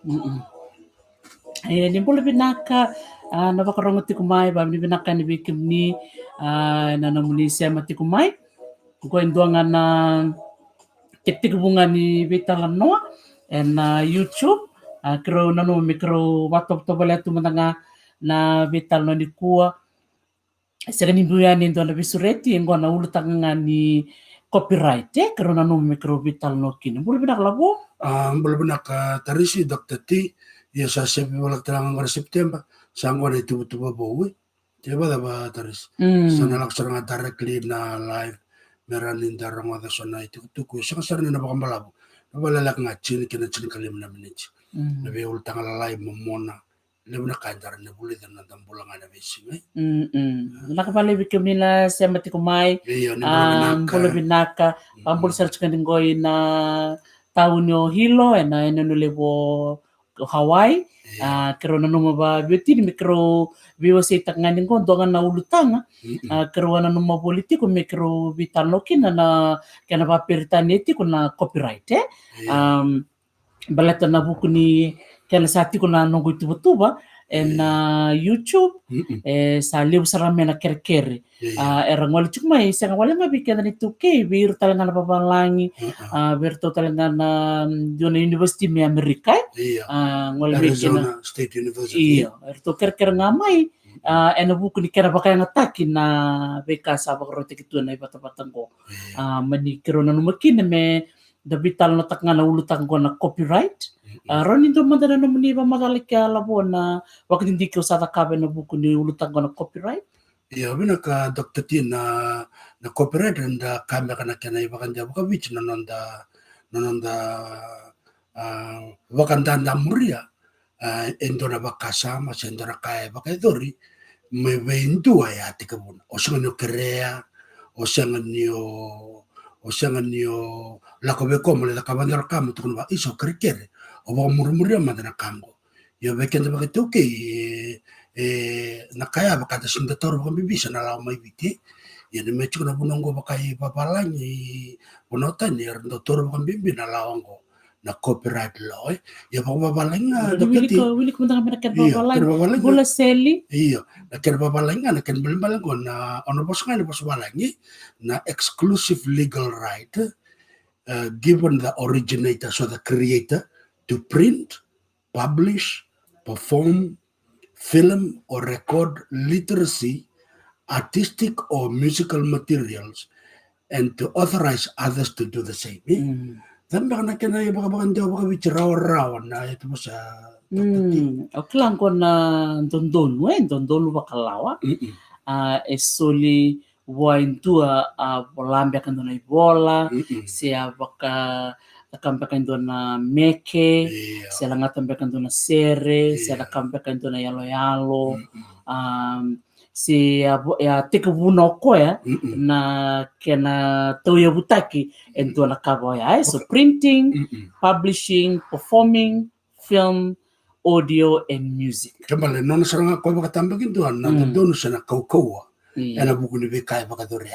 Mm. Ni mbola binaka navakarongo tiko mai va ni binaka ni vikimni na namunisia matiko mai ko endoanga na ketikubunga ni vitalanoa na YouTube kro nanu mikro watop to bale tu matanga na vitalno ni kua sega ni buya ni ndona visureti ngona ulu tanga ni copyright kro nanu mikro vitalno kini mbola binaka labo Mbulabuna ka tarisi Dr. T ya sa sepi wala terang ngara September sangwa na tubutuba bawi tiba ba taris sana laksana directly na live meranin darang wada sona itu tuku sanga sarna na bakambalabu wala lak ngachin kina chin kalim na minich na be ul tangala live momona lebuna kandar na buli dan na tambulanga na besi nakapale bikamila semati kumai mbola binaka pambul search kaningoi na taunyo hilo na eno levo Hawaii kero na numa ba biotini mikro biwa se takngani ngo donga na ulutanga kero na numa politiko mikro vitaloki na kana ba peritaneti kuna copyright balata na buku ni kana sati kuna nongo tuba na YouTube sa liu sarame na kerkere era ngol chukma isa ngwala mabikana ni tuke bir talanga na babalangi bir to talanga na Jona University me Amerika ngol Arizona State University to kerkere ngamai ena buku ni kera bakaya ngataki na beka sa bakrote kitu na ibata-batango mani kero na numakine me da vital na takanga na ulutang ko na copyright Ronin do madana no muni ba magalika labona wakati ndiko sa takabe na buku ni ulutang ko na copyright ya bina ka Dr. T na copyright nda kame kana kana ibakanja buka wich na nonda wakanda nda muria endona bakasama sendora kaya bakadori me vendua ya tikabun osanganyo kerea osanganyo lakobeko mole lakabandar kamu tukun ba iso kerkere oba murmuria madana kango yo bekende bakatuke nakaya bakata singator bambibisa na lawa mai biti ya ne mechu na bunongo bakai babalangi bonotan ya ndotor bambimbi na lawango na copyright law ya babalangi wili kumandang menakat babalangi bola seli iyo na ken babalangi na ken balango na ono bosnga na bosbalangi na exclusive legal right given the originator so the creator to print, publish, perform, film or record literacy, artistic or musical materials, and to authorize others to do the same. Tamba na kena ya baka baka bicharaw na ito mo sa oklang ko na dondon bakalawa esoli waintua bolambia kando na ibola sia baka takambekan doon na meke, sila nga tambekan doon na sere, sila kambekan doon na yalo-yalo, si tika buno ko na kena toya butaki and doon na kaboya. So printing, publishing, performing, film, audio, and music. Kembali, nono sarang ako makatambakin doon, doon sa nakaukawa, yan ang buko ni Bekay Bakadori.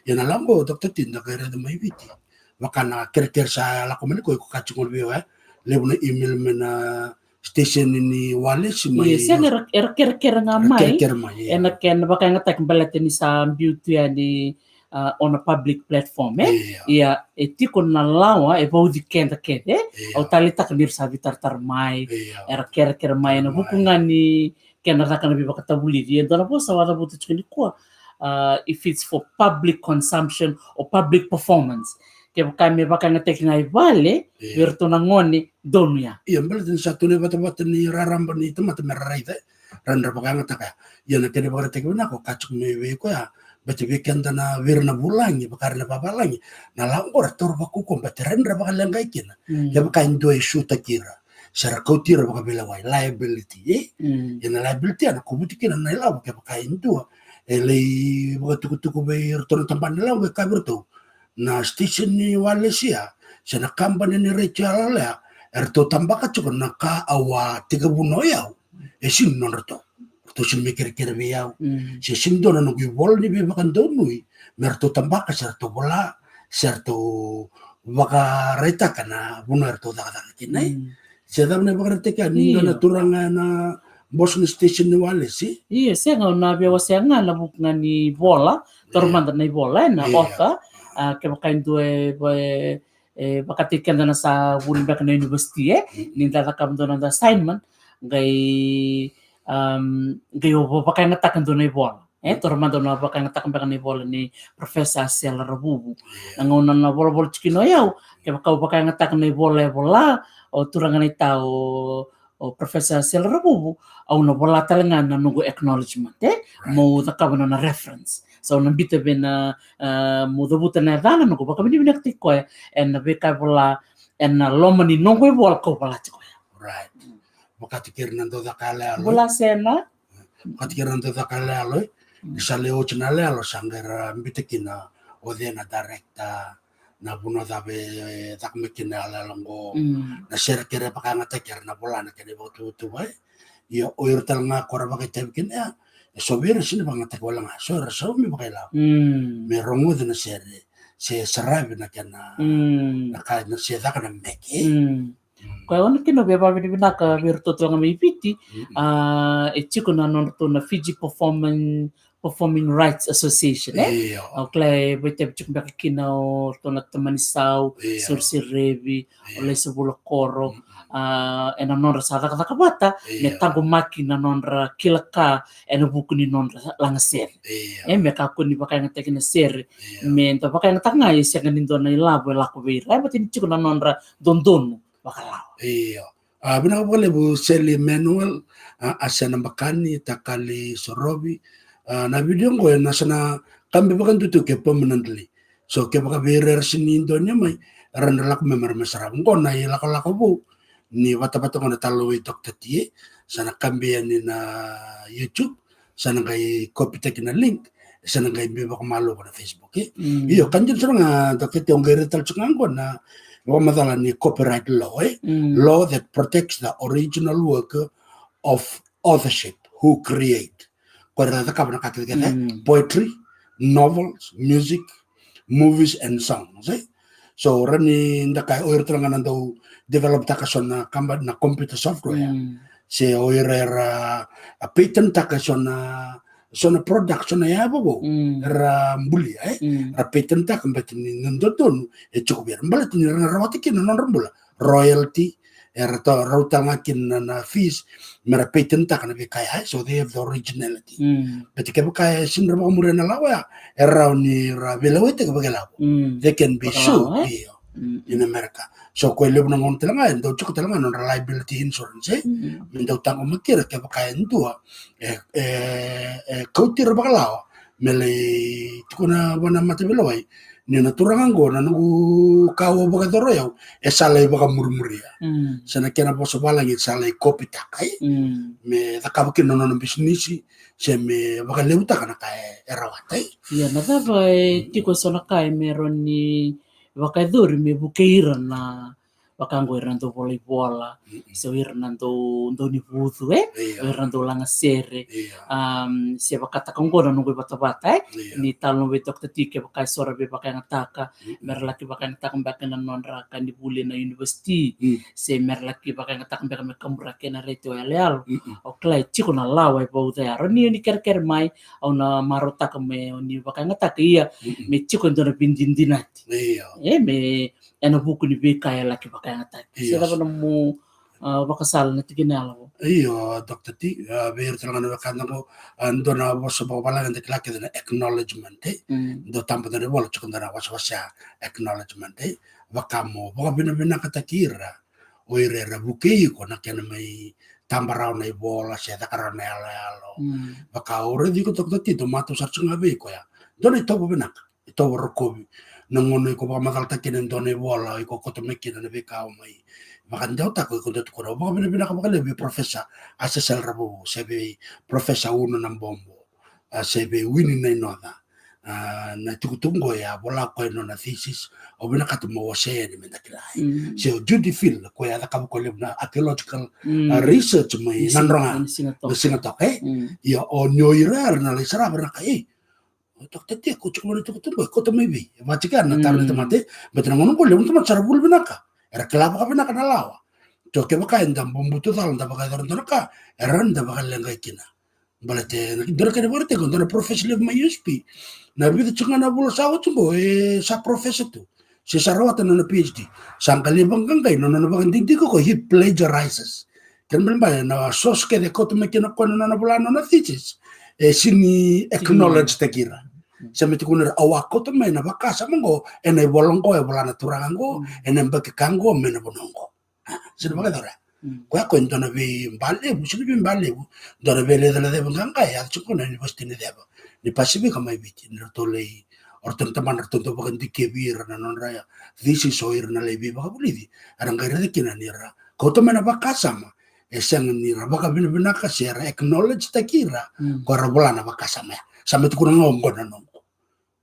Yan alam ko, Dr. Tin, nakaya rin may biti. Makana kira-kira sa lakomani ko kachungol biwa lebuna email mena station ini wale si mai yes kira-kira nga mai ena ken baka nga tak balate ni sa beauty ni on a public platform ya etiko na lawa bodi kenda kede o talita kanir sa vitar mai era kira-kira mai na bukungan ni ken rakan bi baka tabuli di ndana po sa wala butu chini ko if it's for public consumption or public performance ke kami baka ngatek na ibale virtu nangoni donya iya mbala din satu ne bata ni raramba ni tama merraita randra baka ngataka ya na kene baka tek na ko kachuk mewe ko ya bete weekend na virna bulangi baka na babalangi na langor tor baku ko bete randra baka langai kina ya baka ndo shoota kira sara ko tira baka bela wai liability ya na liability ana ko butikina na ilaw ke baka ndo elei baka tuku be tor tampan law be kabirto na station ni Walesia sana company ni Rachel ya erto tambaka chukon na ka awa tiga buno yaw esin nonorto to sin mikir kirbi yaw si sin dono no gibol ni bi bakan donui merto tambaka serto bola serto baka reta kana buno erto daga kinai Siya daw na bakarateka, ninga na Iyo. turanga na Boston Station ni Wale, si? Iya, siya nga na biya siya nga labuk nga ni bola, tormanda na bola na Yeah. ota, kaya kain due bakatikan na sa Woolback na University ninda kam do na assignment gay bakay ngatakan do na bola. Tormanda na bakay ngatakan ni bola ni Professor Sela Rabubu. Ang una na bola chikino yaw, kaya bakay ngatakan ni bola o turangan itaw o Professor Sela Rabubu au na bola talaga na nungu acknowledgement mo takabano na reference so nambita bena mo dabuta na dana nungu baka bini binakti ko en beka bola en lomani nungu bola ko bola ko Right. Makatikir nando da kala alo. bola sena Makatikir nando da kala alo. Isa leo china lalo sangera mbitekina odena director na buno dabe takmekina lalongo na share kere pakanga teker na bola na kene botu bai. Ia oir talanga kora bagai tabikin ya so bere sini banga tak wala nga so raso mi bagai la me rongo de na sere se sarabi na kana na ka na se da kana meke ko on kino be ba bina ka virtu to ngami piti e chiko na non to na Fiji Performing Rights Association okay bete chiko ba kino to na tamanisau sur sirevi ole se bolo koro ena nonra sa daka bata me tango makina nonra kilaka ena buku ni nonra langa ser me ka kuni baka nga tekina ser me to baka nga tanga isi nga nindo na ilabo la ko beira batin chiko na nonra dondon baka lao bina ko bu seli manual asana bakani takali sorobi na video ngo na sana kambe bakan tutu ke permanently so ke baka beira sini indonya mai randalak memar masara ngo na ilaka bu ni wata-wata ngona talo Dr. T sana kambia ni na YouTube sana kai copy take na link sana kai biba ko malo ko na Facebook iyo kanjin sana nga Dr. T ongere tal tsungango na wamadala ni copyright law law that protects the original work of authorship who create kwara da kabana kakete poetry novels music movies and songs so rani ndakai oir tranga nando develop takasona kamba na computer software se oirera a patent takasona sona product sona ya bobo ra mbuli ra patent takambet ni ndodon e chukubir mbalat ni rawati kin non rambula royalty era to rautanga kin na fees mera patent takana be kaya so they have the originality but ke kaya sinra mo murena lawa era ni ra belawete ke bagala they can be sued in America. So ko lebu nang ontelanga ndo chuk telanga non reliability insurance ndo tango makira ke baka ndua kautir bakalawa mele tukuna wana matebeloi ni naturangan go na ngu kawo baka doroyo salai baka murmuria sana kena poso balangi salai kopi takai me takabukin no no bisnisi se me baka leuta kana kai erawate ya na vai tiko sona kai meron ni wakadhuri me bukeira na wakango irando bola so irando ndo ni butu irando langa sere se bakata kongona nungwe bata ni talo be Dr. T ke bakai sora be bakai ngataka merlaki bakai ngataka mbaka na nonra kan di bule na university se merlaki bakai ngataka mbaka me kamura ke na reto yaleal o klai chiko na lawa ba uta ni ker mai au na marota me ni bakai ngataka iya me chiko ndo na bindindinati me ena buku ni beka ya laki baka yang attack sila ba mo bakasal na tiginala ko iyo Dr. T ber tangan na kan ko ando na boso ba pala ng laki na acknowledgement do tampo na wala chukon na wasya acknowledgement baka mo baka binabina katakira o irera buki ko na kena may tambaraw na ibola siya takaraw na yalo baka already ko Dr. T tomato sa tsungabi ko ya doon ito binak ito rokobi nangono ko ba makalta kinen done wala ko ko to mekin na be ka mai makan daw ta ko to ko ba bina ka bakale bi professor asa sel rabo sebe professor uno ng bombo sebe winning na inoda na tukutungo ya bola ko no na thesis o bina ka to mo se ni mendakilai so Judy Phil ko ya ka ko na archaeological research mai nanronga singatok ya o nyoira na lisara bra kai Dr. T ko cuma itu ko to maybe machikan na tarde tomate betul ngono ko leun tomat sarabul binaka era kelapa ka binaka na lawa to ke baka enda bombutu tal da baka dor ka eran da baka lenga kina balate dor ke borte ko dor professional ma USP na bidu chunga na bulu sa utumbo sa professor tu si sarawata na PhD sangkali banggang kay no bang hindi ko he plagiarizes kan ba na sos ke de ko to me kina ko na bulano na thesis sini acknowledge te kira sa meti kuner awako to me na bakasa mongo ene bolongo e bolana turango ene mbake kango me na bonongo sino baka dora kwa ko ndona be mbale sino be mbale dora be le de banganga ya chuko na university ne deba ni pasibi kama ibiti ni tole orton taman orton to bakan dikebir na non raya this is oir na lebi baka bulidi arang gaira de kina nira ko to me na bakasa ma esang nira baka bina ka share acknowledge takira ko rabola na bakasa ma sa meti kuno ngongo na nongo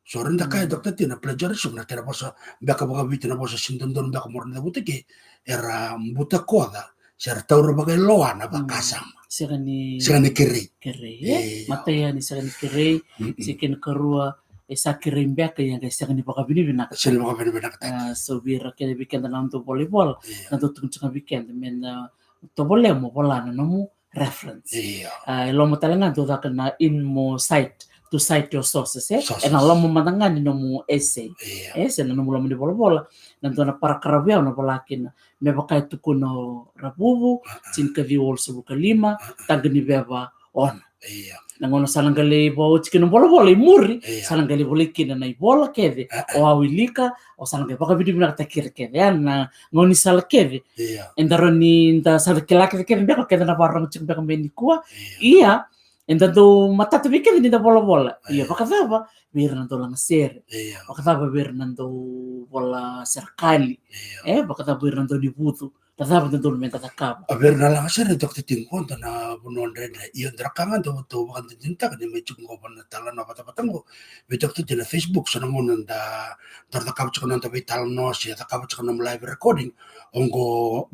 so renda kaya dokter tina plagiarism na kera bosa baka baka biti na bosa sindondon baka morna da butike era mbuta koda ser tauro baka loa na baka sama Segani kiri mataya ni segani kere sikin karua esa kirimbe ka yang segani baka bini bina sel baka bina kata so bira kene weekend na to volleyball na to tunga weekend men to bolle mo bola na mo reference lo mo talanga to da na in mo site to cite your sources and Allah memandangani no mu essay na no mo di bola nanto na para karawia na balakin me baka tu kuno rabubu tin ka vi also buka lima tagni beba on nangono salangale bo tikino bola imuri salangale bolikina na ibola keve o awilika o salangale baka vidi bina takir keve na ngoni sal keve endaroni nda sal kelake keve beka keve na barang tik beka menikua iya Entanto matata bikin di bola iya baka dava bir nanto lang ser baka dava bir nanto bola serkali baka dava bir nanto di butu dava nanto menta takap aber na lang ser dokter tingkon na bunon reda iyo drakangan to baka tinta kan may chungo ban talan na bata-batango may dokter na Facebook sa namun da takap chukon na tabi talan no siya takap chukon na live recording ongo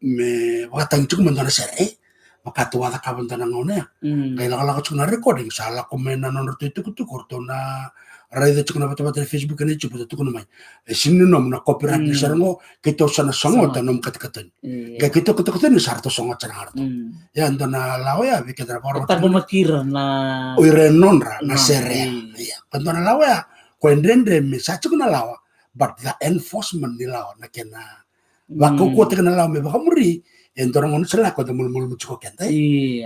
me baka tang chukon na ser makatuwa ta kaban ta nangone kaya laka chukuna recording sala kumena nonor tu itu korto na raida chukuna bata Facebook ni chupu tu kuna mai sinu nom na copyright ni sarango kito sana songo ta nom katkatan kaya kito ni sarto songo chana harto ya antona lawa ya bikita baro tago makira na uire nonra na sere ya antona lawa ya kuendende mi sa chukuna lawa but the enforcement ni lawa na kena wako kuote kana lawa me baka muri entorong ono sela ko da mulmul muchuko kente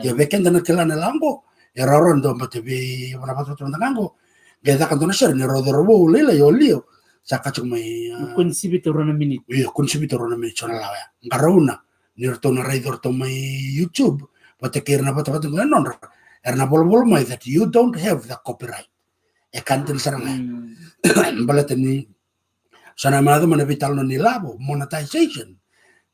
ya beken da nakela na lango ya roron do mate bi wana pato to ndango geda kan to na ser ni rodorobo lela yo lio saka chumai kun sibito rona minute kun sibito rona minute chona lawa ngarona ni to na raidor to my YouTube pate kirna pato non erna bol mai that you don't have the copyright e kanten saranga balate ni sana mado mana vital no ni labo monetization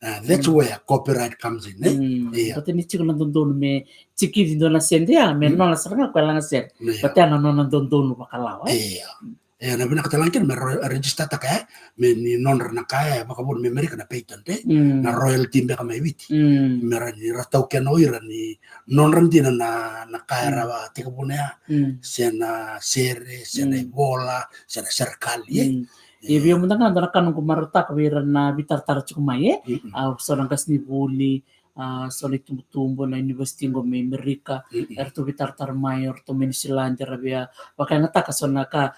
that's where copyright comes in Pati ni chiko nandun me chiki di dona sende me no la saranga ko lang sen pati ano no nandun bakalaw na bina katalangkin me register ta kaya me ni non na kaya baka bon me America na patent na royalty be kama ibiti me ni ratau ken oira ni non randina na kaya rawa tika bunya sena sere sena bola sena serkali Ibig mo nga dara kanong kumarata kawira na bitar-tar chukumaye sorang kasni buli solik tumtumbo na university ngo may Amerika erto bitar-tar mayor to Minsilanda rabia baka ngata kasona ka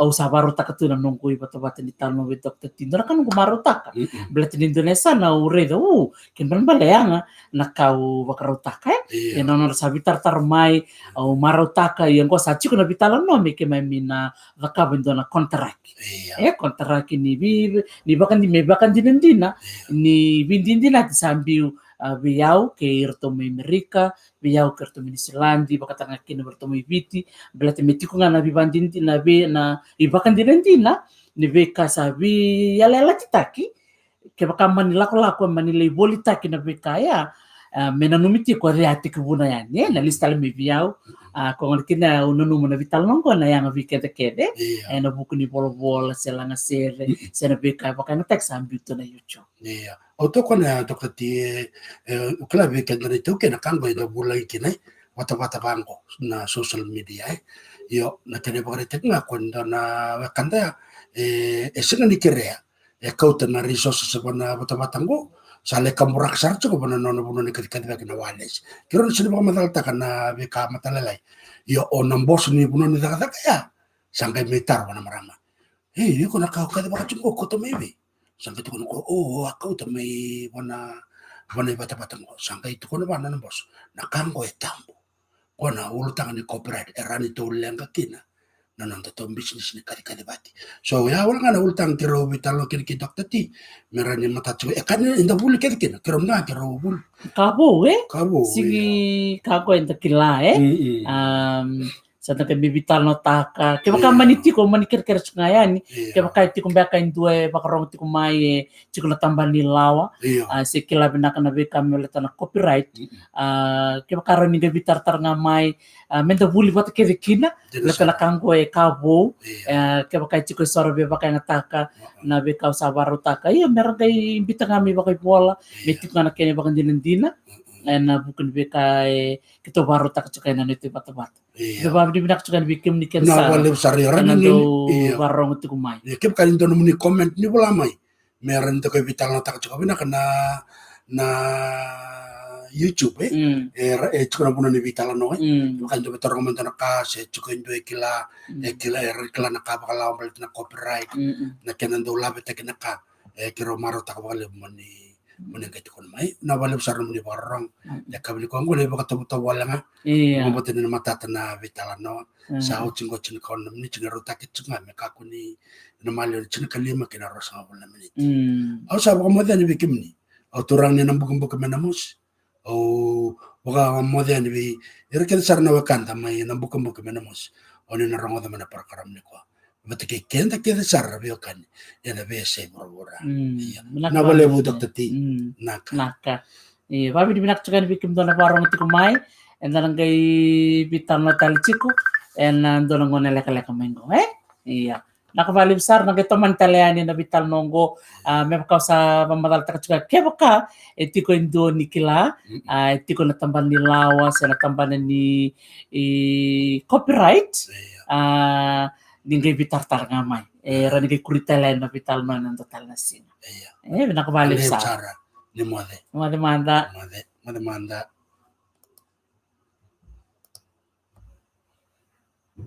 au sabaro takatunan nung kuy bato-bato ni talmo with Dr. Tindo na kanong kumarata ka belat in Indonesia na uredo kinban balayanga nakau bakarutaka yan ono sa bitar-tar may au marutaka yang ko sa chiko na bitalan no may kemay mina vakabin do na contract contract ni bakan dinendina ni bindindina sambiu biyau ke irto may Amerika biyau ke irto may Nisilandi baka tanga kina irto may biti belati metiko nga na bibandin na ibakan dinendina ni beka sabi yalela titaki ke baka manila ko manila ibolita kina beka ya menanumiti ko reati kubuna yan na lista le biyau kung kina ununu mo na vital nongko na yang vikete kede na buku ni bol selanga sere sena beka baka na text ambito na YouTube auto kona to kati ukla vikete na to kena kango ida bulai kina wata bango na social media yo na tene bagare tekna konda na kanda singa ni krea kauta na resources bona wata ngo sale kamurak sar cukup na nono buno ni kati na wales kiro sini baka matalta kana bika matalalay yo onang bos ni buno ni taka ya sangkai metar wana marama yo kona kau kati baka cungo ko to maybe sangkai tu kono oh aku to may wana bata mo sangkai tu kono bana bos nakango etambo kona ulutang ni copyright erani to lenga kina nanon to business ni kari bati so ya wala ngana ultang kiro bitalo kiri dokter ti merani mata cu kan inda buli kiri kiro nga kiro bul Kabo kabo sigi kako enta kila sa taga bibital no taka kaya baka maniti ko manikir kira sungayani kaya baka iti kumbaka indue baka rong iti kumaye chiko na tambal ni lawa si kila binaka na bika meleta na copyright kaya baka rong niga bitar tar nga may menda buli bata kaya kina leta na kanggo kabo kaya baka iti ko isoro baka nga taka na bika usabaro taka meron kay imbita kami baka ipuala meti ko na kaya baka dinandina na bukan bika kito baro tak cukai na nito bata-bata. Diba di binak cukai bikim ni na kensa. wale sariran Nando barong itu kumai. Kep kali to ni comment ni wala mai. Meron to kay vital na tak cukai binak na YouTube cukai na puno ni vital no kan to betor comment na ka se cukai ndo kila na ka bakala balik na copyright na kenando labe tak na ka kiro maro tak wale mani menengah itu kon mai na wale besar muni barang ya kabli ko ngole baka to wala nga mo boten na matata na vitala no sa o chingo chin kon ni chin rota ke chinga me ka kuni na mali chin kalima kina rosa wala minit au sa ko mo den bi kimni au turang ni nambuk menamos au baka mo den bi irken sarna wakanta mai nambuk menamos oni na rongo da mana perkaram ni ko Matake kenda keda sarra bio kan yana bese borobora na wale bu dokter ti naka babi di binak cukan bikim dona barong ti kumai en dalang kay bitan na talchiko en dona ngone leka mengo iya naka bali besar na kito man taleani na bital nonggo me baka sa pamatal taka cuka ke baka etiko indo nikila etiko na tamban ni lawas na tamban ni copyright ninggay bitar tar ngamay rani kay kuritelen na bital man ang total na sina binakabali sa ni mode manda manda